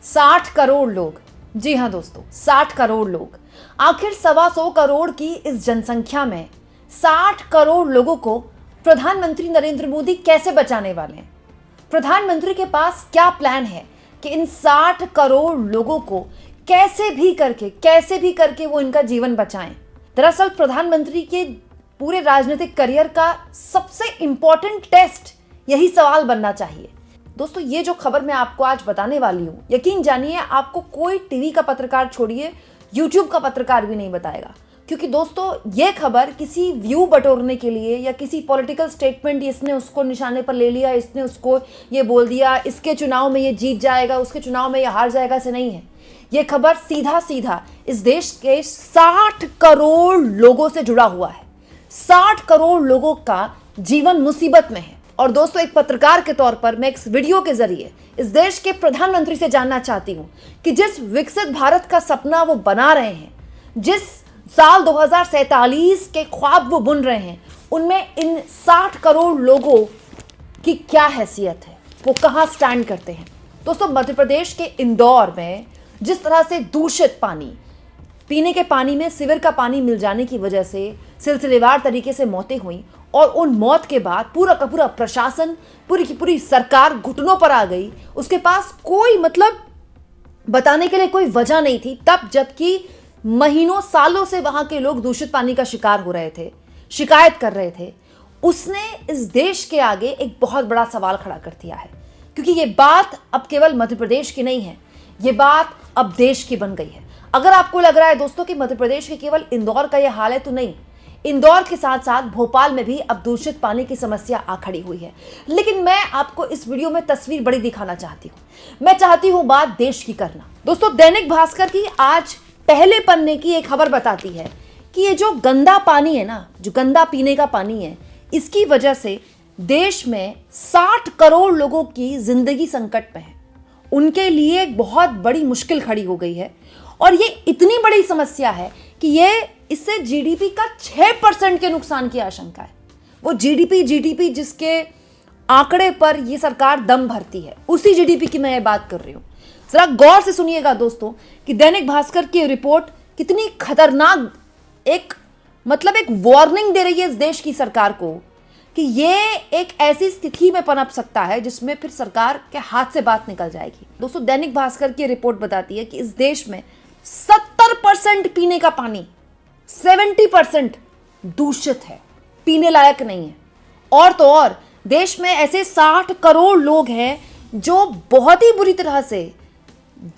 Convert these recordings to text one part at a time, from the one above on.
60 करोड़ लोग, जी हाँ दोस्तों, 60 करोड़ लोग। आखिर 125 करोड़ की इस जनसंख्या में 60 करोड़ लोगों को प्रधानमंत्री नरेंद्र मोदी कैसे बचाने वाले हैं? प्रधानमंत्री के पास क्या प्लान है कि इन 60 करोड़ लोगों को कैसे भी करके वो इनका जीवन बचाएं? दरअसल प्रधानमंत्री के पूरे राजनीतिक करियर का सबसे इंपॉर्टेंट टेस्ट यही सवाल बनना चाहिए। दोस्तों, ये जो खबर मैं आपको आज बताने वाली हूँ, यकीन जानिए आपको कोई टीवी का पत्रकार छोड़िए यूट्यूब का पत्रकार भी नहीं बताएगा। क्योंकि दोस्तों, ये खबर किसी व्यू बटोरने के लिए या किसी पॉलिटिकल स्टेटमेंट, इसने उसको निशाने पर ले लिया, इसने उसको ये बोल दिया, इसके चुनाव में ये जीत जाएगा, उसके चुनाव में ये हार जाएगा, से नहीं है। ये खबर सीधा सीधा इस देश के 60 करोड़ लोगों से जुड़ा हुआ है। 60 करोड़ लोगों का जीवन मुसीबत में है। और दोस्तों, एक पत्रकार के तौर पर मैं इस वीडियो के जरिए इस देश के प्रधानमंत्री से जानना चाहती हूं कि जिस विकसित भारत का सपना वो बना रहे हैं, जिस साल 2047 के ख्वाब वो बुन रहे हैं, उनमें इन 60 करोड़ लोगों की क्या हैसियत है, वो कहां स्टैंड करते हैं। दोस्तों, मध्य प्रदेश के इंदौर में जिस तरह से दूषित पानी, पीने के पानी में सीवर का पानी मिल जाने की वजह से सिलसिलेवार तरीके से मौतें हुई, और उन मौत के बाद पूरा का पूरा प्रशासन, पूरी की पूरी सरकार घुटनों पर आ गई। उसके पास कोई बताने के लिए कोई वजह नहीं थी, तब जबकि महीनों सालों से वहां के लोग दूषित पानी का शिकार हो रहे थे, शिकायत कर रहे थे। उसने इस देश के आगे एक बहुत बड़ा सवाल खड़ा कर दिया है। क्योंकि ये बात अब केवल मध्य प्रदेश की नहीं है, ये बात अब देश की बन गई है। अगर आपको लग रहा है दोस्तों कि मध्य प्रदेश के केवल इंदौर का यह हाल है, तो नहीं, इंदौर के साथ साथ भोपाल में भी अब दूषित पानी की समस्या आ खड़ी हुई है। लेकिन मैं आपको इस वीडियो में तस्वीर बड़ी दिखाना चाहती हूँ। मैं चाहती हूँ बात देश की करना। दोस्तों, दैनिक भास्कर की आज पहले पन्ने की एक खबर बताती है कि ये जो गंदा पानी है ना, जो गंदा पीने का पानी है, इसकी वजह से देश में 60 करोड़ लोगों की जिंदगी संकट में है। उनके लिए एक बहुत बड़ी मुश्किल खड़ी हो गई है। और ये इतनी बड़ी समस्या है कि इससे जीडीपी का 6% के नुकसान की आशंका है। वो जीडीपी जिसके आंकड़े पर ये सरकार दम भरती है, उसी जीडीपी की मैं ये बात कर रही हूं। जरा गौर से सुनिएगा दोस्तों कि दैनिक भास्कर की रिपोर्ट कितनी खतरनाक एक वार्निंग दे रही है इस देश की सरकार को कि ये एक ऐसी स्थिति में पनप सकता है जिसमें फिर सरकार के हाथ से बात निकल जाएगी। दोस्तों, दैनिक भास्कर की रिपोर्ट बताती है कि इस देश में 70% पीने का पानी, 70% दूषित है, पीने लायक नहीं है। और तो और देश में ऐसे 60 करोड़ लोग हैं जो बहुत ही बुरी तरह से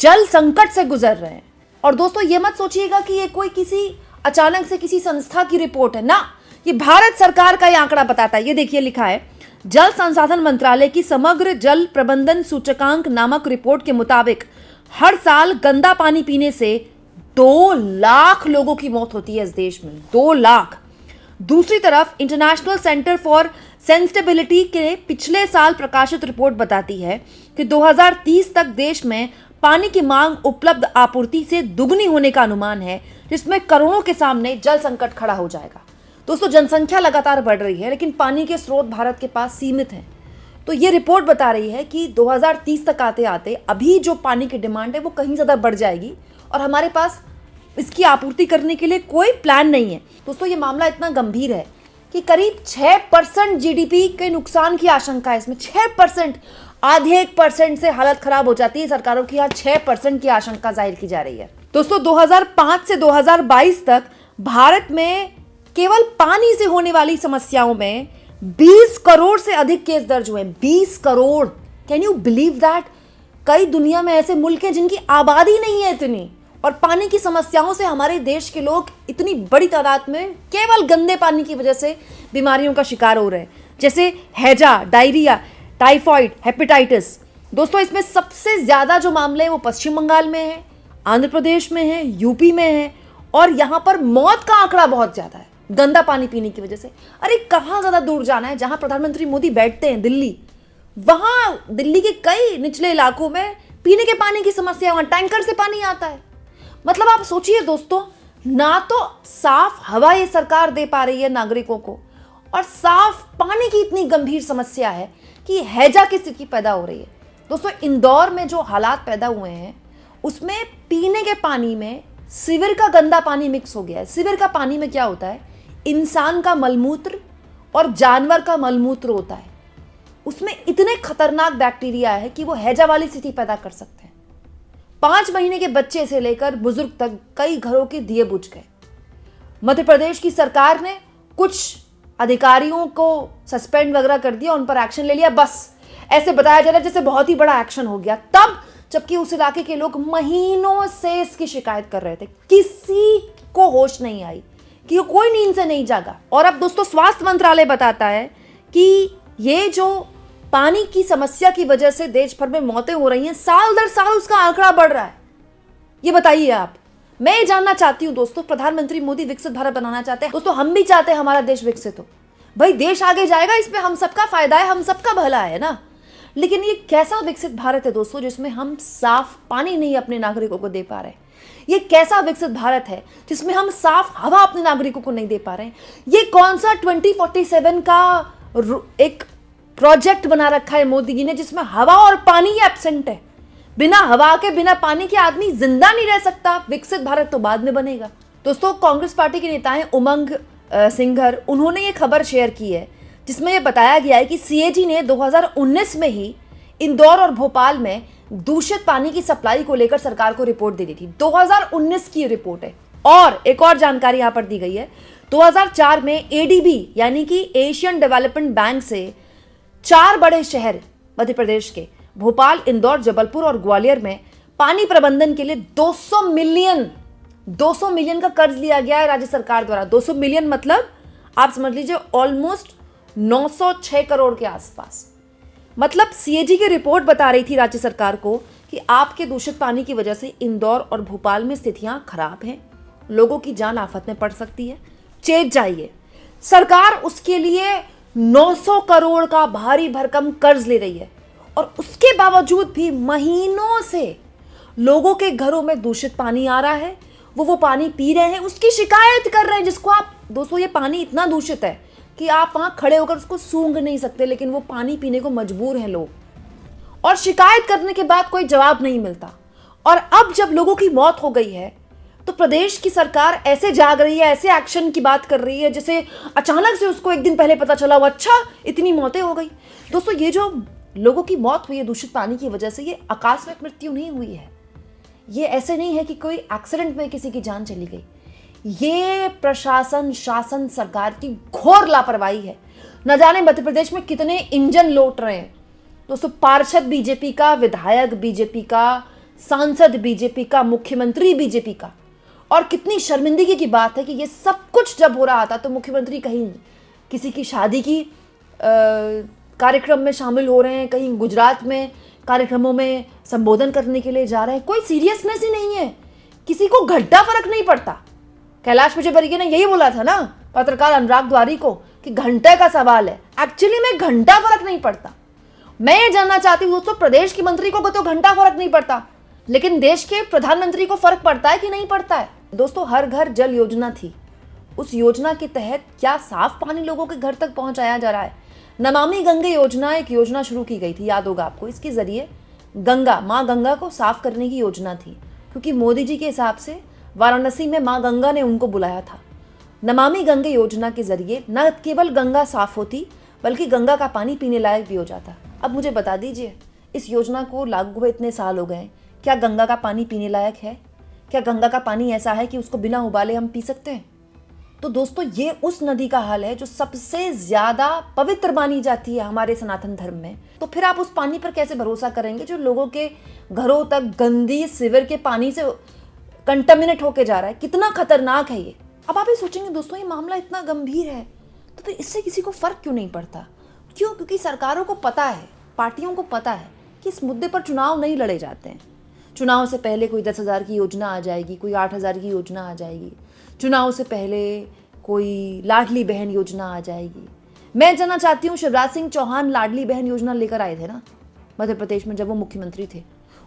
जल संकट से गुजर रहे हैं। और दोस्तों, ये मत सोचिएगा कि ये कोई किसी अचानक से किसी संस्था की रिपोर्ट है ना, ये भारत सरकार का ये आंकड़ा बताता है। ये देखिए, लिखा है जल संसाधन मंत्रालय की समग्र जल प्रबंधन सूचकांक नामक रिपोर्ट के मुताबिक हर साल गंदा पानी पीने से 2 लाख लोगों की मौत होती है इस देश में, 2 लाख। दूसरी तरफ इंटरनेशनल सेंटर फॉर सेंसिटिविटी के पिछले साल प्रकाशित रिपोर्ट बताती है कि 2030 तक देश में पानी की मांग उपलब्ध आपूर्ति से दुगनी होने का अनुमान है, जिसमें करोड़ों के सामने जल संकट खड़ा हो जाएगा। दोस्तों, जनसंख्या लगातार बढ़ रही है, लेकिन पानी के स्रोत भारत के पास सीमित हैं। तो ये रिपोर्ट बता रही है कि 2030 तक आते आते अभी जो पानी की डिमांड है वो कहीं ज़्यादा बढ़ जाएगी और हमारे पास इसकी आपूर्ति करने के लिए कोई प्लान नहीं है। दोस्तों, ये मामला इतना गंभीर है कि करीब 6% जीडीपी के नुकसान की आशंका है इसमें। 6%, आधे 1% से हालत खराब हो जाती है सरकारों की। यहाँ 6% की आशंका जाहिर की जा रही है। दोस्तों, 2005 से 2022 तक भारत में केवल पानी से होने वाली समस्याओं में 20 करोड़ से अधिक केस दर्ज हुए। 20 crore, can you believe that? कई दुनिया में ऐसे मुल्क हैं जिनकी आबादी नहीं है इतनी, और पानी की समस्याओं से हमारे देश के लोग इतनी बड़ी तादाद में केवल गंदे पानी की वजह से बीमारियों का शिकार हो रहे हैं, जैसे हैजा, डायरिया, टाइफॉइड, हेपेटाइटिस। दोस्तों, इसमें सबसे ज्यादा जो मामले हैं वो पश्चिम बंगाल में है, आंध्र प्रदेश में है, यूपी में है, और यहां पर मौत का आंकड़ा बहुत ज्यादा है गंदा पानी पीने की वजह से। अरे कहां ज्यादा दूर जाना है, जहां प्रधानमंत्री मोदी बैठते हैं, दिल्ली, वहां दिल्ली के कई निचले इलाकों में पीने के पानी की समस्या, वहां टैंकर से पानी आता है। आप सोचिए दोस्तों, ना तो साफ हवा ये सरकार दे पा रही है नागरिकों को, और साफ पानी की इतनी गंभीर समस्या है कि हैजा की स्थिति पैदा हो रही है। दोस्तों इंदौर में जो हालात पैदा हुए हैं उसमें पीने के पानी में सीवर का गंदा पानी मिक्स हो गया है। सीवर का पानी में क्या होता है, इंसान का मलमूत्र और जानवर का मलमूत्र होता है। उसमें इतने खतरनाक बैक्टीरिया है कि वो हैजा वाली स्थिति पैदा कर सकते हैं। 5 महीने के बच्चे से लेकर बुजुर्ग तक कई घरों के दिए बुझ गए। मध्य प्रदेश की सरकार ने कुछ अधिकारियों को सस्पेंड वगैरह कर दिया, उन पर एक्शन ले लिया। बस ऐसे बताया जा रहा है जैसे बहुत ही बड़ा एक्शन हो गया, तब जबकि उस इलाके के लोग महीनों से इसकी शिकायत कर रहे थे। किसी को होश नहीं आई, कि कोई नींद से नहीं जागा। और अब दोस्तों स्वास्थ्य मंत्रालय बताता है कि ये जो पानी की समस्या की वजह से देश भर में मौतें हो रही हैं, साल दर साल उसका आंकड़ा बढ़ रहा है। ये बताइए आप। मैं ये जानना चाहती हूं दोस्तों, प्रधानमंत्री मोदी विकसित भारत बनाना चाहते हैं। दोस्तों हम भी चाहते हैं हमारा देश विकसित हो, भाई देश आगे जाएगा, इसमें हम सबका फायदा है, हम सबका भला है ना। लेकिन ये कैसा विकसित भारत है दोस्तों जिसमें हम साफ पानी नहीं अपने नागरिकों को दे पा रहे हैं? ये कैसा विकसित भारत है जिसमें हम साफ हवा अपने नागरिकों को नहीं दे पा रहे हैं? ये कौन सा 2047 का एक प्रोजेक्ट बना रखा है मोदी जी ने जिसमें हवा और पानी एब्सेंट है? बिना हवा के, बिना पानी के आदमी जिंदा नहीं रह सकता। विकसित भारत तो बाद में बनेगा। दोस्तों कांग्रेस पार्टी के नेता हैं उमंग सिंघर, उन्होंने ये खबर शेयर की है जिसमें यह बताया गया है कि सीएजी ने 2019 में ही इंदौर और भोपाल में दूषित पानी की सप्लाई को लेकर सरकार को रिपोर्ट दे दी थी। 2019 की रिपोर्ट है। और एक और जानकारी यहां पर दी गई है, 2004 में एडीबी यानी कि एशियन डेवलपमेंट बैंक से 4 बड़े शहर मध्य प्रदेश के भोपाल, इंदौर, जबलपुर और ग्वालियर में पानी प्रबंधन के लिए 200 मिलियन का कर्ज लिया गया है राज्य सरकार द्वारा। 200 मिलियन मतलब आप समझ लीजिए ऑलमोस्ट 906 करोड़ के आसपास। मतलब सीएजी की रिपोर्ट बता रही थी राज्य सरकार को कि आपके दूषित पानी की वजह से इंदौर और भोपाल में स्थितियां खराब हैं, लोगों की जान आफत में पड़ सकती है, चेत जाइए। सरकार उसके लिए 900 करोड़ का भारी भरकम कर्ज ले रही है और उसके बावजूद भी महीनों से लोगों के घरों में दूषित पानी आ रहा है, वो पानी पी रहे हैं, उसकी शिकायत कर रहे हैं। जिसको आप दोस्तों, ये पानी इतना दूषित है कि आप वहां खड़े होकर उसको सूंघ नहीं सकते, लेकिन वो पानी पीने को मजबूर हैं लोग। और शिकायत करने के बाद कोई जवाब नहीं मिलता। और अब जब लोगों की मौत हो गई है तो प्रदेश की सरकार ऐसे जाग रही है, ऐसे एक्शन की बात कर रही है जैसे अचानक से उसको एक दिन पहले पता चला हुआ, अच्छा इतनी मौतें हो गई। दोस्तों ये जो लोगों की मौत हुई है दूषित पानी की वजह से, ये आकस्मिक मृत्यु नहीं हुई है। ये ऐसे नहीं है कि कोई एक्सीडेंट में किसी की जान चली गई। ये प्रशासन, शासन, सरकार की घोर लापरवाही है। न जाने मध्य प्रदेश में कितने इंजन लौट रहे हैं दोस्तों। पार्षद बीजेपी का, विधायक बीजेपी का, सांसद बीजेपी का, मुख्यमंत्री बीजेपी का। और कितनी शर्मिंदगी की बात है कि ये सब कुछ जब हो रहा था तो मुख्यमंत्री कहीं किसी की शादी की कार्यक्रम में शामिल हो रहे हैं, कहीं गुजरात में कार्यक्रमों में संबोधन करने के लिए जा रहे हैं। कोई सीरियसनेस ही नहीं है, किसी को घंटा फर्क नहीं पड़ता। कैलाश विजयवर्गीय ने यही बोला था ना पत्रकार अनुराग द्वारी को कि घंटे का सवाल है। एक्चुअली में घंटा फर्क नहीं पड़ता। मैं ये जानना चाहती हूँ दोस्तों, प्रदेश की मंत्री को तो घंटा फर्क नहीं पड़ता, लेकिन देश के प्रधानमंत्री को फर्क पड़ता है कि नहीं पड़ता है? दोस्तों हर घर जल योजना थी, उस योजना के तहत क्या साफ पानी लोगों के घर तक पहुंचाया जा रहा है? नमामि गंगे योजना एक योजना शुरू की गई थी, याद होगा आपको। इसके जरिए गंगा, माँ गंगा को साफ करने की योजना थी, क्योंकि मोदी जी के हिसाब से वाराणसी में माँ गंगा ने उनको बुलाया था। नमामि गंगे योजना के जरिए न केवल गंगा साफ होती बल्कि गंगा का पानी पीने लायक भी हो जाता। अब मुझे बता दीजिए, इस योजना को लागू हुए इतने साल हो गए, क्या गंगा का पानी पीने लायक है? क्या गंगा का पानी ऐसा है कि उसको बिना उबाले हम पी सकते हैं? तो दोस्तों ये उस नदी का हाल है जो सबसे ज्यादा पवित्र मानी जाती है हमारे सनातन धर्म में। तो फिर आप उस पानी पर कैसे भरोसा करेंगे जो लोगों के घरों तक गंदी सीवर के पानी से कंटामिनेट होके जा रहा है? कितना खतरनाक है ये। अब आप ये सोचेंगे दोस्तों, ये मामला इतना गंभीर है तो फिर इससे किसी को फर्क क्यों नहीं पड़ता? क्यों? क्योंकि सरकारों को पता है, पार्टियों को पता है कि इस मुद्दे पर चुनाव नहीं लड़े जाते हैं। चुनाव से पहले कोई 10,000 की योजना आ जाएगी, कोई 8,000 की योजना आ जाएगी, चुनाव से पहले कोई लाडली बहन योजना आ जाएगी। मैं जानना चाहती हूँ, शिवराज सिंह चौहान लाडली बहन योजना लेकर आए थे ना मध्य प्रदेश में जब वो मुख्यमंत्री थे।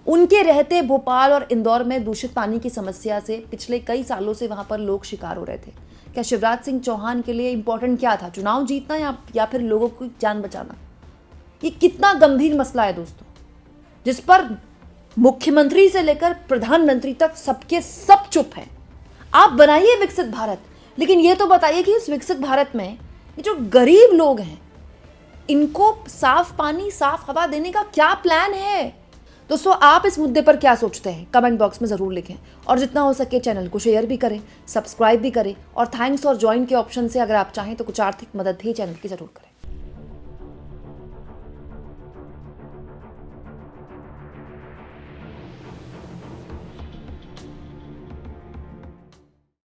उनके रहते भोपाल और इंदौर में दूषित पानी की समस्या से पिछले कई सालों से वहाँ पर लोग शिकार हो रहे थे। क्या शिवराज सिंह चौहान के लिए इम्पोर्टेंट क्या था? चुनाव जीतना या फिर लोगों की जान बचाना? ये कितना गंभीर मसला है दोस्तों। जिस पर मुख्यमंत्री से लेकर प्रधानमंत्री तक सबके सब चुप हैं। आप बनाइए विकसित भारत, लेकिन ये तो बताइए कि इस विकसित भारत में ये जो गरीब लोग हैं इनको साफ पानी साफ हवा देने का क्या प्लान है। दोस्तों, आप इस मुद्दे पर क्या सोचते हैं कमेंट बॉक्स में ज़रूर लिखें, और जितना हो सके चैनल को शेयर भी करें, सब्सक्राइब भी करें, और थैंक्स और ज्वाइन के ऑप्शन से अगर आप चाहें तो कुछ आर्थिक मदद भी चैनल की ज़रूर करें।